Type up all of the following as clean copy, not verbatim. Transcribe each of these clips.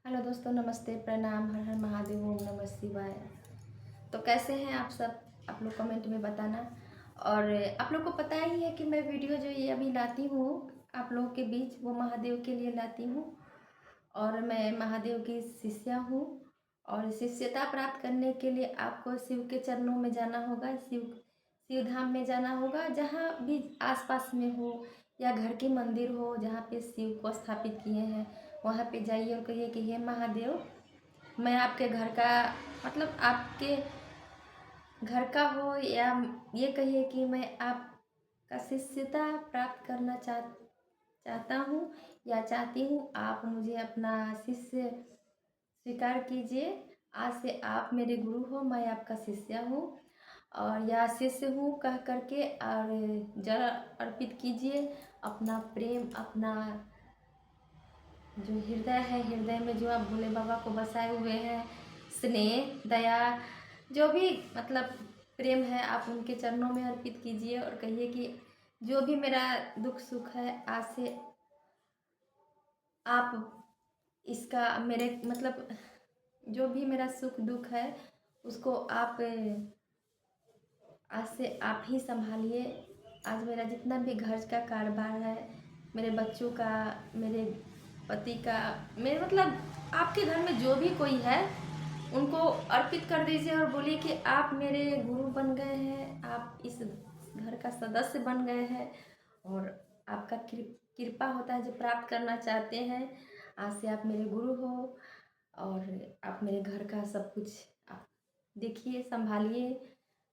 Hello दोस्तों, नमस्ते, प्रणाम, हर हर महादेव, ओम नमः शिवाय। तो कैसे हैं आप सब? आप लोग कमेंट में बताना। और आप लोग को पता ही है कि मैं वीडियो जो ये अभी लाती हूँ आप लोगों के बीच, वो महादेव के लिए लाती हूँ। और मैं महादेव की शिष्या हूँ। और शिष्यता प्राप्त करने के लिए आपको शिव के चरणों में जाना होगा, शिव धाम में जाना होगा, जहाँ भी आसपास में हो या घर के मंदिर हो जहाँ पे शिव को स्थापित किए हैं, वहाँ पे जाइए और कहिए कि हे महादेव, मैं आपके घर का, मतलब आपके घर का हो, या ये कहिए कि मैं आपका शिष्यता प्राप्त करना चाहता हूँ या चाहती हूँ। आप मुझे अपना शिष्य स्वीकार कीजिए। आज से आप मेरे गुरु हो, मैं आपका शिष्य हूँ और या शिष्य हूँ कह करके और जल अर्पित कीजिए। अपना प्रेम, अपना जो हृदय है, हृदय में जो आप भोले बाबा को बसाए हुए हैं, स्नेह, दया, जो भी मतलब प्रेम है, आप उनके चरणों में अर्पित कीजिए और कहिए कि जो भी मेरा दुख सुख है, आज से आप इसका मेरे मतलब जो भी मेरा सुख दुख है उसको आप आज से आप ही संभालिए। आज मेरा जितना भी घर का कारोबार है, मेरे बच्चों का, मेरे पति का, मेरे मतलब आपके घर में जो भी कोई है उनको अर्पित कर दीजिए और बोलिए कि आप मेरे गुरु बन गए हैं, आप इस घर का सदस्य बन गए हैं और आपका कृपा होता है जो प्राप्त करना चाहते हैं। आज से आप मेरे गुरु हो और आप मेरे घर का सब कुछ आप देखिए, संभालिए।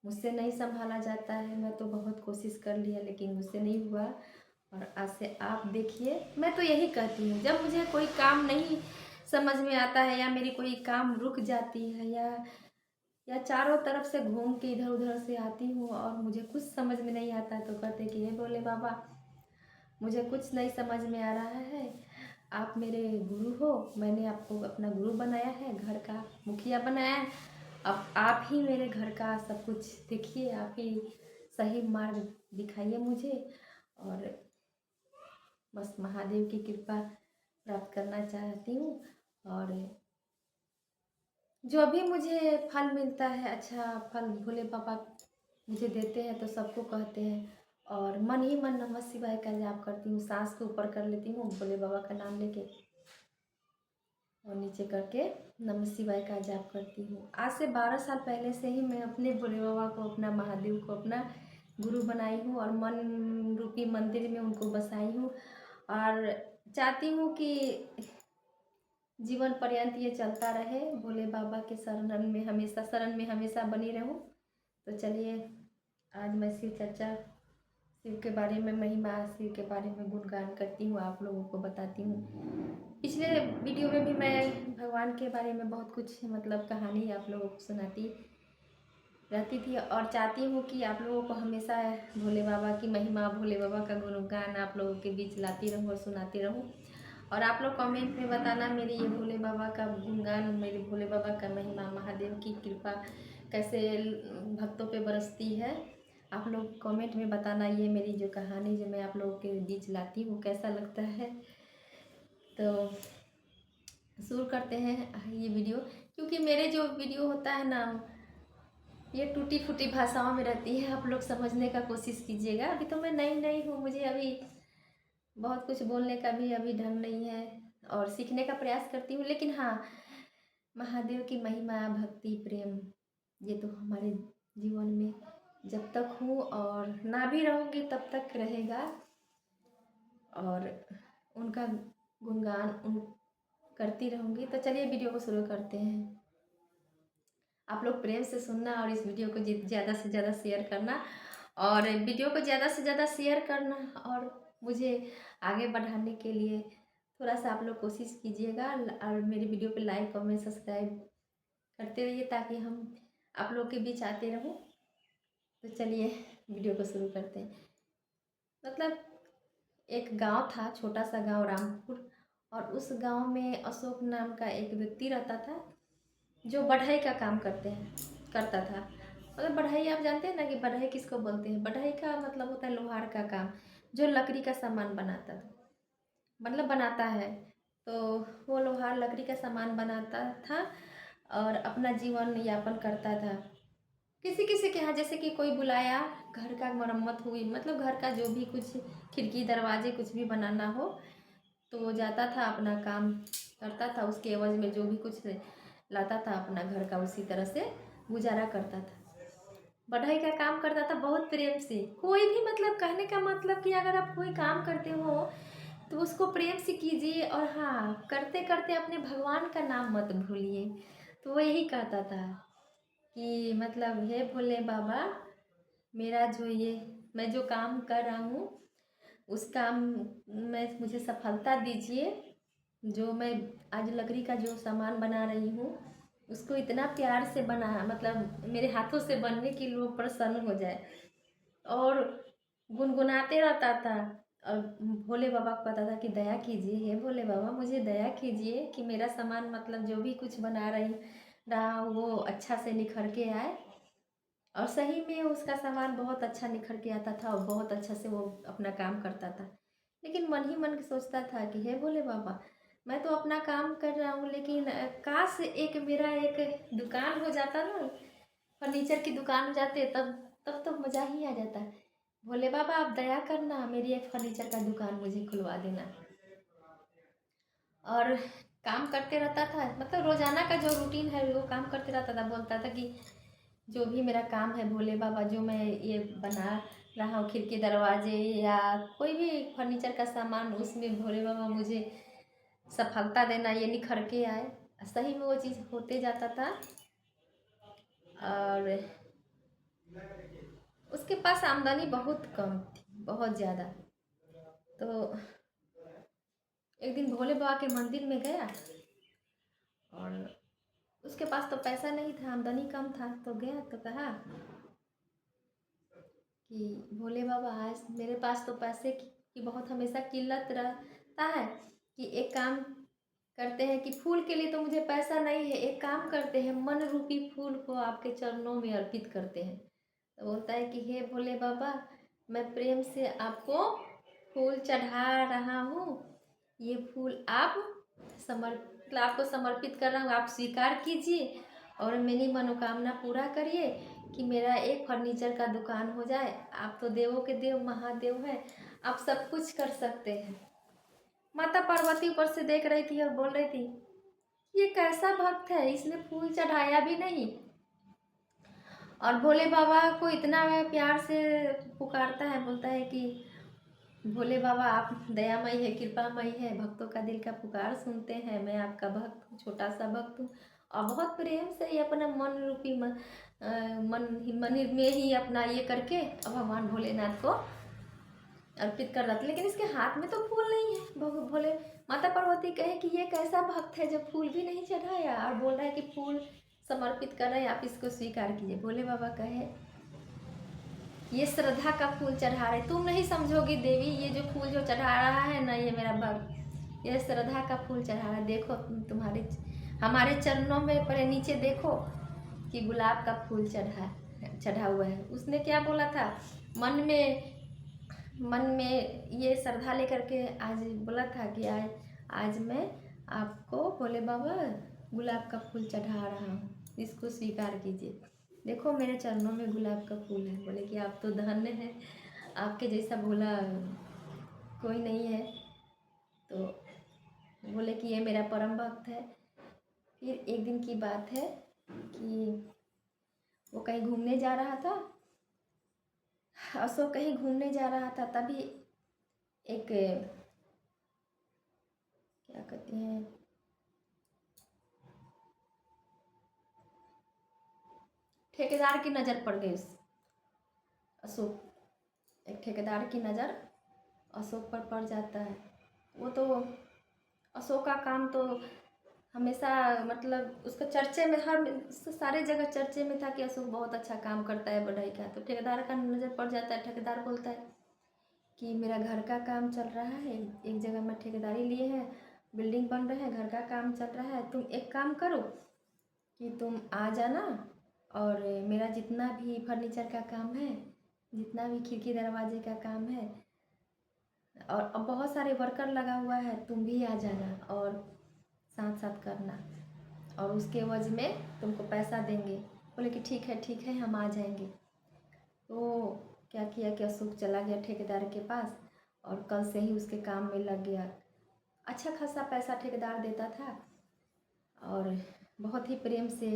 मुझसे नहीं संभाला जाता है, मैं तो बहुत कोशिश कर लिया लेकिन मुझसे नहीं हुआ। और आज से आप देखिए, मैं तो यही कहती हूँ, जब मुझे कोई काम नहीं समझ में आता है या मेरी कोई काम रुक जाती है या चारों तरफ से घूम के इधर उधर से आती हूँ और मुझे कुछ समझ में नहीं आता है, तो कहते कि हे भोले बाबा, मुझे कुछ नहीं समझ में आ रहा है, आप मेरे गुरु हो, मैंने आपको अपना गुरु बनाया है, घर का मुखिया बनाया है, अब आप ही मेरे घर का सब कुछ देखिए, आप ही सही मार्ग दिखाइए मुझे। और बस महादेव की कृपा प्राप्त करना चाहती हूँ। और जो भी मुझे फल मिलता है, अच्छा फल भोले बाबा मुझे देते हैं, तो सबको कहते हैं। और मन ही मन नमः शिवाय का जाप करती हूँ, सांस को ऊपर कर लेती हूँ भोले बाबा का नाम लेके और नीचे करके नमः शिवाय का जाप करती हूँ। आज से 12 साल पहले से ही मैं अपने भोले बाबा को, अपना महादेव को अपना गुरु बनाई हूँ और मन रूपी मंदिर में उनको बसाई हूँ। और चाहती हूँ कि जीवन पर्यंत ये चलता रहे, भोले बाबा के शरण में हमेशा बनी रहूं। तो चलिए, आज मैं शिव चर्चा, शिव के बारे में महिमा, शिव के बारे में गुणगान करती हूँ, आप लोगों को बताती हूँ। पिछले वीडियो में भी मैं भगवान के बारे में बहुत कुछ मतलब कहानी आप लोगों को सुनाती रहती थी और चाहती हूँ कि आप लोगों को हमेशा भोले बाबा की महिमा, भोले बाबा का गुणगान आप लोगों के बीच लाती रहूँ और सुनाती रहूँ। और आप लोग कमेंट में बताना मेरे ये भोले बाबा का गुणगान, मेरे भोले बाबा का महिमा, महादेव की कृपा कैसे भक्तों पे बरसती है। आप लोग कमेंट में बताना ये मेरी जो कहानी जो मैं आप लोगों के बीच लाती हूँ कैसा लगता है। तो शुरू करते हैं ये वीडियो, क्योंकि मेरे जो वीडियो होता है ना, ये टूटी फूटी भाषाओं में रहती है, आप लोग समझने का कोशिश कीजिएगा। अभी तो मैं नई नई हूँ, मुझे अभी बहुत कुछ बोलने का भी अभी ढंग नहीं है और सीखने का प्रयास करती हूँ। लेकिन हाँ, महादेव की महिमा, भक्ति, प्रेम, ये तो हमारे जीवन में जब तक हूँ और ना भी रहूँगी तब तक रहेगा। और उनका गुणगान करती रहूँगी। तो चलिए वीडियो को शुरू करते हैं। आप लोग प्रेम से सुनना और इस वीडियो को ज़्यादा से ज़्यादा शेयर करना, और वीडियो को ज़्यादा से ज़्यादा शेयर करना और मुझे आगे बढ़ाने के लिए थोड़ा सा आप लोग कोशिश कीजिएगा और मेरी वीडियो पे लाइक कमेंट सब्सक्राइब करते रहिए ताकि हम आप लोग के बीच आते रहूं। तो चलिए वीडियो को शुरू करते हैं। मतलब एक गांव था, छोटा सा गांव रामपुर, और उस गांव में अशोक नाम का एक व्यक्ति रहता था जो बढ़ई का काम करता था। मतलब बढ़ई आप जानते हैं ना कि बढ़ई किसको बोलते हैं? बढ़ई का मतलब होता है लोहार का काम, जो लकड़ी का सामान बनाता था, मतलब बनाता है। तो वो लोहार लकड़ी का सामान बनाता था और अपना जीवन यापन करता था। किसी किसी के यहाँ जैसे कि कोई बुलाया, घर का मरम्मत हुई, मतलब घर का जो भी कुछ खिड़की दरवाजे कुछ भी बनाना हो तो वो जाता था, अपना काम करता था, उसके एवज में जो भी कुछ लाता था अपना घर का उसी तरह से गुजारा करता था। बढ़ई का काम करता था बहुत प्रेम से। कोई भी मतलब कहने का मतलब कि अगर आप कोई काम करते हो तो उसको प्रेम से कीजिए, और हाँ, करते करते अपने भगवान का नाम मत भूलिए। तो वो यही कहता था कि मतलब हे भोले बाबा, मेरा जो ये मैं जो काम कर रहा हूँ उस काम में मुझे सफलता दीजिए। जो मैं आज लकड़ी का जो सामान बना रही हूँ उसको इतना प्यार से बना, मतलब मेरे हाथों से बनने की लोग प्रसन्न हो जाए। और गुनगुनाते रहता था और भोले बाबा को पता था कि दया कीजिए, हे भोले बाबा मुझे दया कीजिए कि मेरा सामान मतलब जो भी कुछ बना रही रहा वो अच्छा से निखर के आए। और सही में उसका सामान बहुत अच्छा निखर के आता था और बहुत अच्छा से वो अपना काम करता था। लेकिन मन ही मन सोचता था कि हे भोले बाबा, मैं तो अपना काम कर रहा हूँ, लेकिन काश एक मेरा एक दुकान हो जाता ना, फर्नीचर की दुकान हो जाते, तब तब तो मज़ा ही आ जाता। भोले बाबा आप दया करना, मेरी एक फर्नीचर का दुकान मुझे खुलवा देना। और काम करते रहता था, मतलब रोजाना का जो रूटीन है वो काम करते रहता था। बोलता था कि जो भी मेरा काम है भोले बाबा, जो मैं ये बना रहा हूँ खिड़की दरवाजे या कोई भी फर्नीचर का सामान, उसमें भोले बाबा मुझे सफलता देना, ये निखर के आए। सही में वो चीज़ होते जाता था। और उसके पास आमदनी बहुत कम थी, बहुत ज़्यादा। तो एक दिन भोले बाबा के मंदिर में गया और उसके पास तो पैसा नहीं था, आमदनी कम था। तो गया तो कहा कि भोले बाबा आज मेरे पास तो पैसे की बहुत हमेशा किल्लत रहता है, कि एक काम करते हैं कि फूल के लिए तो मुझे पैसा नहीं है, एक काम करते हैं मन रूपी फूल को आपके चरणों में अर्पित करते हैं। तो बोलता है कि हे भोले बाबा, मैं प्रेम से आपको फूल चढ़ा रहा हूँ, ये फूल आप आपको समर्पित कर रहा हूँ, आप स्वीकार कीजिए और मेरी मनोकामना पूरा करिए कि मेरा एक फर्नीचर का दुकान हो जाए। आप तो देवों के देव महादेव हैं, आप सब कुछ कर सकते हैं। माता पार्वती ऊपर से देख रही थी और बोल रही थी ये कैसा भक्त है, इसने फूल चढ़ाया भी नहीं। और भोले बाबा को इतना प्यार से पुकारता है, बोलता है कि भोले बाबा आप दयामय है, कृपामय है, भक्तों का दिल का पुकार सुनते हैं, मैं आपका भक्त हूँ, छोटा सा भक्त हूँ। और बहुत प्रेम से ये अपना मन रूपी मन में ही अपना ये करके अब भगवान भोलेनाथ को अर्पित कर रहा था। लेकिन इसके हाथ में तो फूल नहीं है। भोले माता पार्वती कहे कि ये कैसा भक्त है जो फूल भी नहीं चढ़ाया और बोल रहा है कि फूल समर्पित कर रहे हैं, आप इसको स्वीकार कीजिए। भोले बाबा कहे ये श्रद्धा का फूल चढ़ा रहे, तुम नहीं समझोगी देवी, ये जो फूल जो चढ़ा रहा है ना, ये मेरा भक्त ये श्रद्धा का फूल चढ़ा रहा है। देखो तुम्हारे हमारे चरणों में पहले नीचे देखो कि गुलाब का फूल चढ़ा हुआ है। उसने क्या बोला था, मन में ये श्रद्धा लेकर के आज बोला था कि आज मैं आपको भोले बाबा गुलाब का फूल चढ़ा रहा हूँ, इसको स्वीकार कीजिए। देखो मेरे चरणों में गुलाब का फूल है। बोले कि आप तो धन्य हैं, आपके जैसा भोला कोई नहीं है। तो बोले कि ये मेरा परम भक्त है। फिर एक दिन की बात है कि वो कहीं घूमने जा रहा था, अशोक कहीं घूमने जा रहा था, तभी एक क्या कहते हैं, ठेकेदार की नज़र पड़ गई। अशोक एक ठेकेदार की नज़र अशोक पर पड़ जाता है। वो तो अशोक का काम तो हमेशा मतलब उसका चर्चे में, हर सारे जगह चर्चे में था कि अशोक बहुत अच्छा काम करता है बढ़ई का। तो ठेकेदार का नज़र पड़ जाता है। ठेकेदार बोलता है कि मेरा घर का काम चल रहा है, एक जगह में ठेकेदारी लिए हैं, बिल्डिंग बन रहे हैं, घर का काम चल रहा है, तुम एक काम करो कि तुम आ जाना और मेरा जितना भी फर्नीचर का काम है, जितना भी खिड़की दरवाजे का काम है, और अब बहुत सारे वर्कर लगा हुआ है, तुम भी आ जाना और साथ साथ करना, और उसके एवज में तुमको पैसा देंगे। बोले कि ठीक है हम आ जाएंगे। तो क्या किया कि अशोक चला गया ठेकेदार के पास और कल से ही उसके काम में लग गया। अच्छा खासा पैसा ठेकेदार देता था और बहुत ही प्रेम से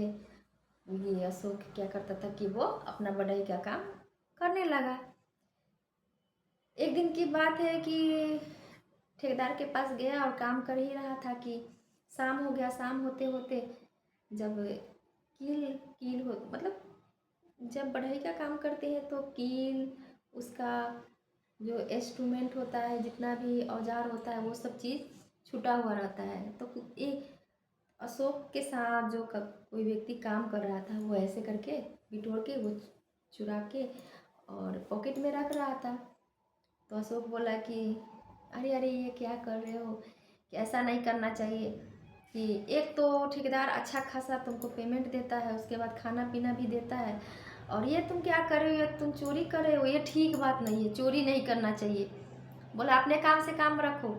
ये अशोक क्या करता था कि वो अपना बढ़ई का काम करने लगा। एक दिन की बात है कि ठेकेदार के पास गया और काम कर ही रहा था कि शाम हो गया। शाम होते होते जब कील कील हो मतलब जब बढ़ई का काम करते हैं तो कील, उसका जो इंस्ट्रूमेंट होता है, जितना भी औजार होता है, वो सब चीज़ छुटा हुआ रहता है। तो एक अशोक के साथ जो कोई व्यक्ति काम कर रहा था वो ऐसे करके बिटोर के वो चुरा के और पॉकेट में रख रहा था। तो अशोक बोला कि अरे अरे ये क्या कर रहे हो, कि ऐसा नहीं करना चाहिए। कि एक तो ठेकेदार अच्छा खासा तुमको पेमेंट देता है, उसके बाद खाना पीना भी देता है, और ये तुम क्या कर रहे हो, तुम चोरी कर रहे हो, ये ठीक बात नहीं है, चोरी नहीं करना चाहिए। बोला अपने काम से काम रखो।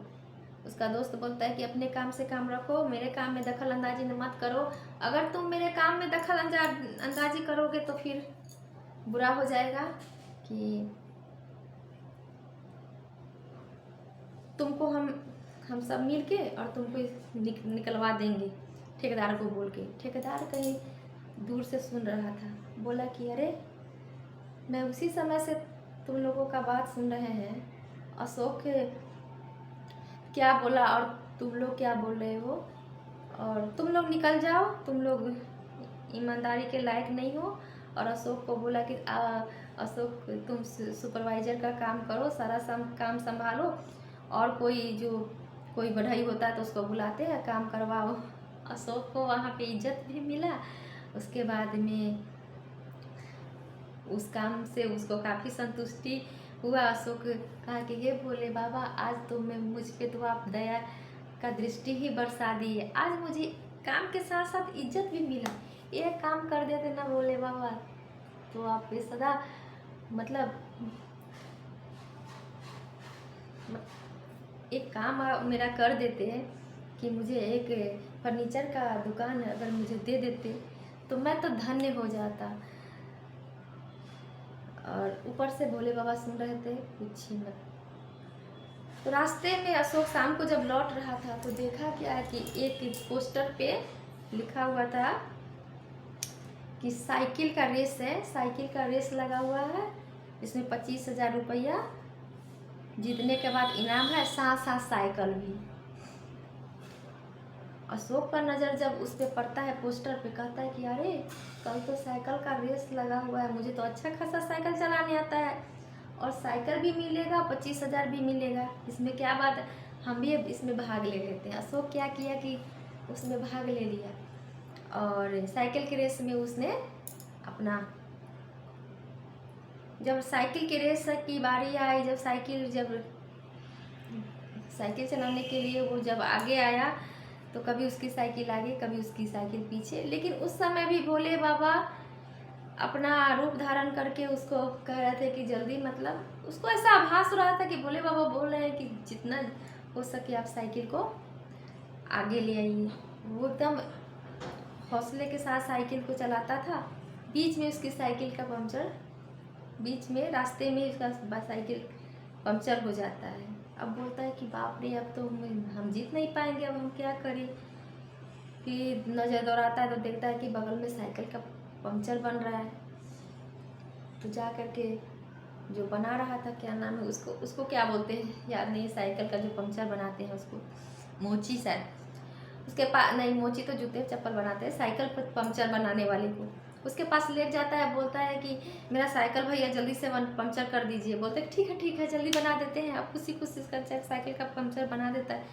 उसका दोस्त बोलता है कि अपने काम से काम रखो, मेरे काम में दखल अंदाजी मत करो। अगर तुम मेरे काम में दखल अंदाजी करोगे तो फिर बुरा हो जाएगा कि तुमको हम सब मिल के और तुमको निकलवा देंगे, ठेकेदार को बोल के। ठेकेदार कहीं दूर से सुन रहा था, बोला कि अरे मैं उसी समय से तुम लोगों का बात सुन रहे हैं, अशोक क्या बोला और तुम लोग क्या बोल रहे हो, और तुम लोग निकल जाओ, तुम लोग ईमानदारी के लायक नहीं हो। और अशोक को बोला कि अशोक तुम सुपरवाइजर का काम करो, सारा काम संभालो, और कोई बढ़ई होता है तो उसको बुलाते हैं, काम करवाओ। अशोक को वहाँ पे इज्जत भी मिला। उसके बाद में उस काम से उसको काफ़ी संतुष्टि हुआ। अशोक कहा कि ये भोले बाबा, आज तो मैं मुझ पे तो आप दया का दृष्टि ही बरसा दी है, आज मुझे काम के साथ साथ इज्जत भी मिला। ये काम कर देते ना भोले बाबा तो आप पे सदा मतलब एक काम मेरा कर देते हैं कि मुझे एक फर्नीचर का दुकान अगर मुझे दे देते तो मैं तो धन्य हो जाता। और ऊपर से भोले बाबा सुन रहे थे, कुछ ही मत। तो रास्ते में अशोक शाम को जब लौट रहा था तो देखा क्या कि एक पोस्टर पे लिखा हुआ था कि साइकिल का रेस है, साइकिल का रेस लगा हुआ है, इसमें 25,000 रुपया जीतने के बाद इनाम है, साथ साथ साइकिल भी। अशोक का नज़र जब उस पर पड़ता है पोस्टर पे, कहता है कि अरे कल तो साइकिल का रेस लगा हुआ है, मुझे तो अच्छा खासा साइकिल चलाने आता है और साइकिल भी मिलेगा, 25,000 भी मिलेगा, इसमें क्या बात है, हम भी इसमें भाग ले लेते हैं। अशोक क्या किया कि उसमें भाग ले लिया और साइकिल की रेस में उसने अपना, जब साइकिल की रेस की बारी आई, जब साइकिल चलाने के लिए वो जब आगे आया तो कभी उसकी साइकिल आगे, कभी उसकी साइकिल पीछे, लेकिन उस समय भी भोले बाबा अपना रूप धारण करके उसको कह रहे थे कि जल्दी, मतलब उसको ऐसा आभास हो रहा था कि भोले बाबा बोल रहे हैं कि जितना हो सके आप साइकिल को आगे ले आइए। वो एकदम हौसले के साथ साइकिल को चलाता था। बीच में उसकी साइकिल का पंचर, बीच में रास्ते में उसका साइकिल पंचर हो जाता है। अब बोलता है कि बाप रे, अब तो हम जीत नहीं पाएंगे, अब हम क्या करें। फिर नज़र दौड़ाता है तो देखता है कि बगल में साइकिल का पंचर बन रहा है। तो जा करके जो बना रहा था, क्या नाम है उसको क्या बोलते हैं याद नहीं, साइकिल का जो पंचर बनाते हैं उसको मोची शायद, उसके पास नहीं, मोची तो जूते चप्पल बनाते हैं, साइकिल पर पंचर बनाने वाले को उसके पास ले जाता है। बोलता है कि मेरा साइकिल भैया जल्दी से पंचर कर दीजिए। बोलते हैं ठीक है जल्दी बना देते हैं। अब खुशी इसका साइकिल का पंचर बना देता है।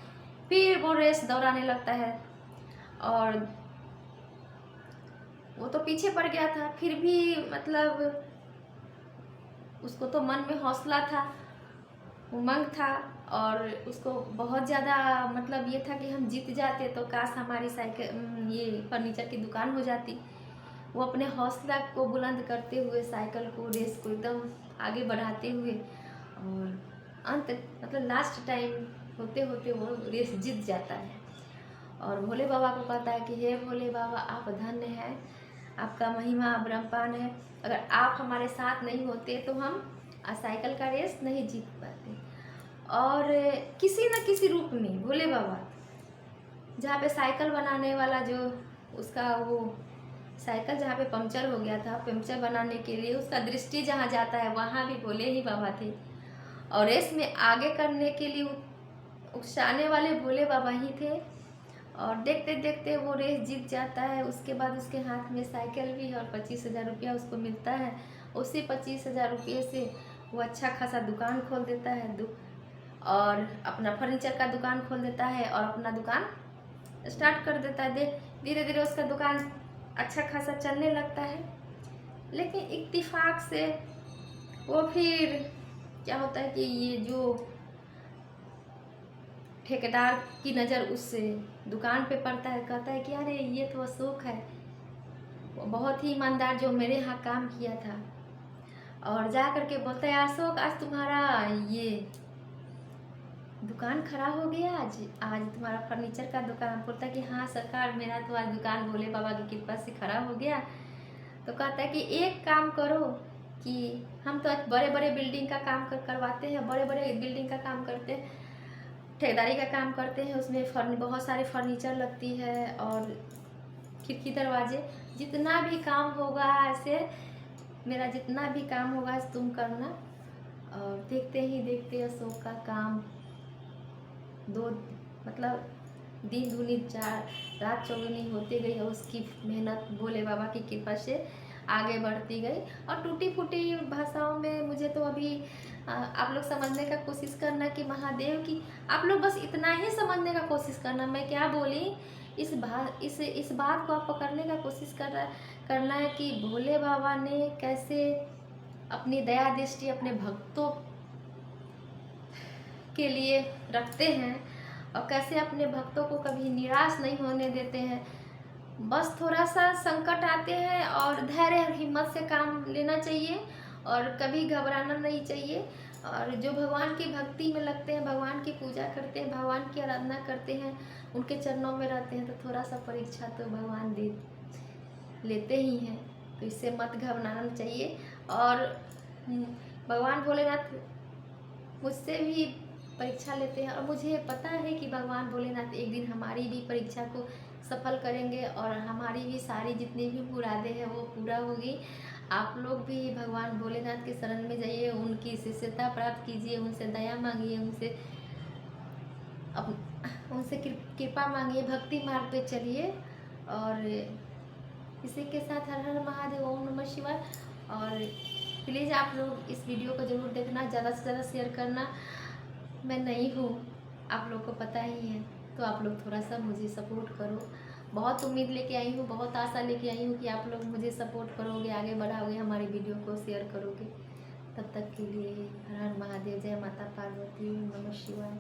फिर वो रेस दौड़ाने लगता है और वो तो पीछे पड़ गया था, फिर भी मतलब उसको तो मन में हौसला था, उमंग था, और उसको बहुत ज़्यादा मतलब ये था कि हम जीत जाते तो काश हमारी साइकिल ये फर्नीचर की दुकान हो जाती। वो अपने हौसला को बुलंद करते हुए साइकिल को, रेस को एकदम आगे बढ़ाते हुए और अंत मतलब लास्ट टाइम होते होते वो रेस जीत जाता है और भोले बाबा को कहता है कि हे भोले बाबा, आप धन्य हैं, आपका महिमा अपरंपार है। अगर आप हमारे साथ नहीं होते तो हम साइकिल का रेस नहीं जीत पाते। और किसी न किसी रूप में भोले बाबा, जहाँ पे साइकिल बनाने वाला जो उसका वो साइकिल जहाँ पे पंक्चर हो गया था, पंक्चर बनाने के लिए उसका दृष्टि जहाँ जाता है वहाँ भी भोले ही बाबा थे। और रेस में आगे करने के लिए उकसाने वाले भोले बाबा ही थे। और देखते देखते वो रेस जीत जाता है। उसके बाद उसके हाथ में साइकिल भी है और 25,000 रुपया उसको मिलता है। उसी 25,000 रुपये से वो अच्छा खासा दुकान खोल देता है और अपना फर्नीचर का दुकान खोल देता है और अपना दुकान स्टार्ट कर देता है। धीरे धीरे उसका दुकान अच्छा खासा चलने लगता है। लेकिन इत्तेफाक से वो फिर क्या होता है कि ये जो ठेकेदार की नज़र उस दुकान पे पड़ता है। कहता है कि अरे ये तो अशोक है, वो बहुत ही ईमानदार जो मेरे यहाँ काम किया था। और जा करके बोलता है अशोक, आज तुम्हारा ये दुकान खराब हो गया, आज तुम्हारा फर्नीचर का दुकान। बोलता है कि हाँ सरकार, मेरा तो आज दुकान भोले बाबा की कृपा से खराब हो गया। तो कहता है कि एक काम करो कि हम तो बड़े बड़े बिल्डिंग का काम करवाते हैं, बड़े बड़े बिल्डिंग का काम करते हैं, ठेकेदारी का काम करते हैं, उसमें बहुत सारे फर्नीचर लगती है और खिड़की दरवाजे, जितना भी काम होगा ऐसे मेरा जितना भी काम होगा तुम करना। और देखते ही देखते अशोक का काम दो मतलब दिन दूनी चार रात चौगुनी होती गई और उसकी मेहनत भोले बाबा की कृपा से आगे बढ़ती गई। और टूटी फूटी भाषाओं में मुझे तो अभी आप लोग समझने का कोशिश करना कि महादेव की, आप लोग बस इतना ही समझने का कोशिश करना। मैं क्या बोली, इस बात को आप पकड़ने का कोशिश करना है कि भोले बाबा ने कैसे अपनी दया दृष्टि अपने भक्तों के लिए रखते हैं और कैसे अपने भक्तों को कभी निराश नहीं होने देते हैं। बस थोड़ा सा संकट आते हैं और धैर्य और हिम्मत से काम लेना चाहिए और कभी घबराना नहीं चाहिए। और जो भगवान की भक्ति में लगते हैं, भगवान की पूजा करते हैं, भगवान की आराधना करते हैं, उनके चरणों में रहते हैं, तो थोड़ा सा परीक्षा तो भगवान लेते ही हैं। तो इससे मत घबराना चाहिए। और भगवान भोलेनाथ मुझसे भी परीक्षा लेते हैं और मुझे पता है कि भगवान भोलेनाथ एक दिन हमारी भी परीक्षा को सफल करेंगे और हमारी भी सारी जितनी भी मुरादें हैं वो पूरा होगी। आप लोग भी भगवान भोलेनाथ के शरण में जाइए, उनकी शिष्यता प्राप्त कीजिए, उनसे दया मांगिए, उनसे कृपा मांगिए, भक्ति मार्ग पे चलिए। और इसी के साथ हर हर महादेव, ओम नमः शिवाय। और प्लीज़ आप लोग इस वीडियो को ज़रूर देखना, ज़्यादा से ज़्यादा शेयर करना। मैं नई हूँ, आप लोग को पता ही है, तो आप लोग थोड़ा सा मुझे सपोर्ट करो। बहुत उम्मीद लेके आई हूँ, बहुत आशा लेके आई हूँ कि आप लोग मुझे सपोर्ट करोगे, आगे बढ़ाओगे, हमारी वीडियो को शेयर करोगे। तब तक के लिए हर हर महादेव, जय माता पार्वती, ओम नमः शिवाय।